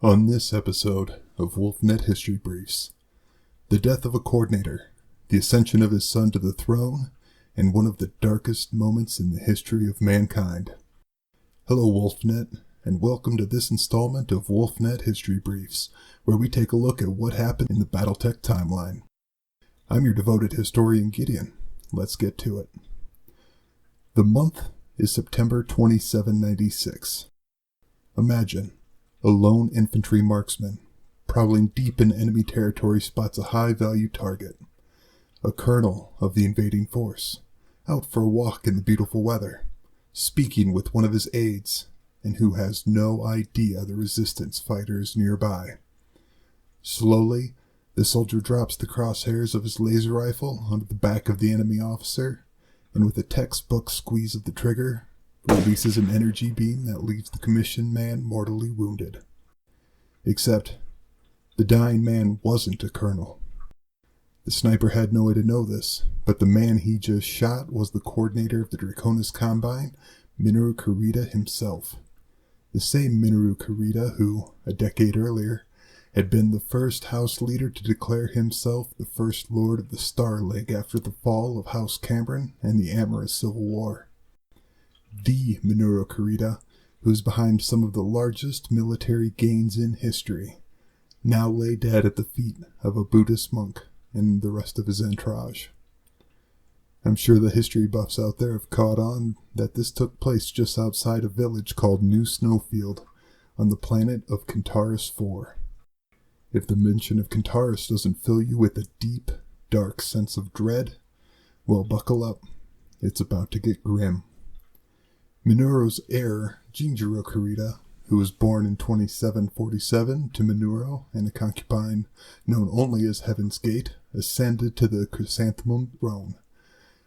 On this episode of Wolfnet History Briefs, the death of a coordinator, the ascension of his son to the throne, and one of the darkest moments in the history of mankind. Hello Wolfnet, and welcome to this installment of Wolfnet History Briefs, where we take a look at what happened in the Battletech timeline. I'm your devoted historian Gideon. Let's get to it. The month is September 2796. Imagine a lone infantry marksman, prowling deep in enemy territory, spots a high-value target. A colonel of the invading force, out for a walk in the beautiful weather, speaking with one of his aides, and who has no idea the resistance fighter is nearby. Slowly, the soldier drops the crosshairs of his laser rifle onto the back of the enemy officer, and with a textbook squeeze of the trigger, releases an energy beam that leaves the commissioned man mortally wounded. Except, the dying man wasn't a colonel. The sniper had no way to know this, but the man he just shot was the coordinator of the Draconis Combine, Minoru Kurita himself. The same Minoru Kurita who, a decade earlier, had been the first house leader to declare himself the first lord of the Star League after the fall of House Cameron and the Amorous Civil War. The Minoru Kurita, who's behind some of the largest military gains in history, now lay dead at the feet of a Buddhist monk and the rest of his entourage. I'm sure the history buffs out there have caught on that this took place just outside a village called New Snowfield on the planet of Kentares 4. If the mention of Kentares doesn't fill you with a deep, dark sense of dread, well, buckle up. It's about to get grim. Minoru's heir, Jinjiro Kurita, who was born in 2747 to Minoru and a concubine known only as Heaven's Gate, ascended to the Chrysanthemum throne.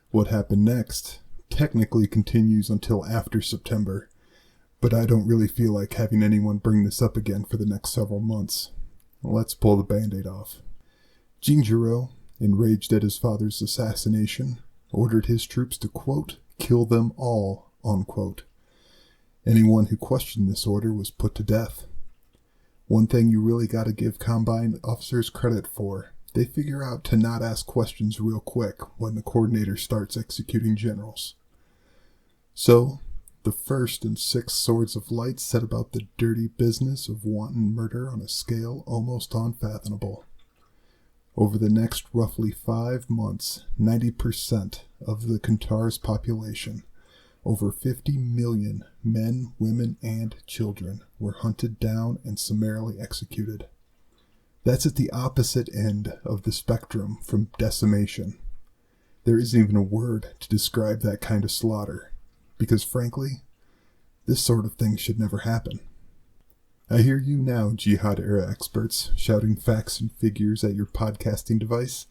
What happened next technically continues until after September, but I don't really feel like having anyone bring this up again for the next several months. Let's pull the band-aid off. Jinjiro, enraged at his father's assassination, ordered his troops to, quote, kill them all, unquote. Anyone who questioned this order was put to death. One thing you really gotta give Combine officers credit for, they figure out to not ask questions real quick when the coordinator starts executing generals. So, the 1st and 6th Swords of Light set about the dirty business of wanton murder on a scale almost unfathomable. Over the next roughly 5 months, 90% of the Kentares population, over 50 million men, women, and children, were hunted down and summarily executed. That's at the opposite end of the spectrum from decimation. There isn't even a word to describe that kind of slaughter, because frankly, this sort of thing should never happen. I hear you now, Jihad-era experts, shouting facts and figures at your podcasting device.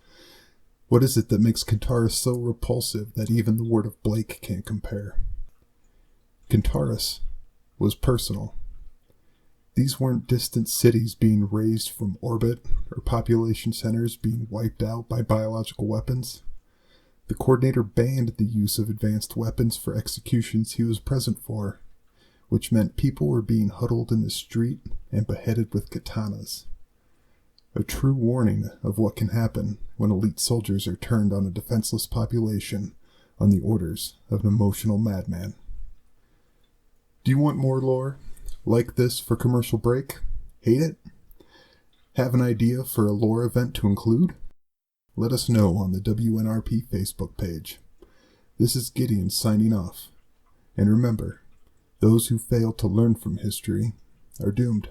What is it that makes Kentares so repulsive that even the word of Blake can't compare? Kentares was personal. These weren't distant cities being razed from orbit or population centers being wiped out by biological weapons. The coordinator banned the use of advanced weapons for executions he was present for, which meant people were being huddled in the street and beheaded with katanas. A true warning of what can happen when elite soldiers are turned on a defenseless population on the orders of an emotional madman. Do you want more lore like this for commercial break? Hate it? Have an idea for a lore event to include? Let us know on the WNRP Facebook page. This is Gideon signing off. And remember, those who fail to learn from history are doomed.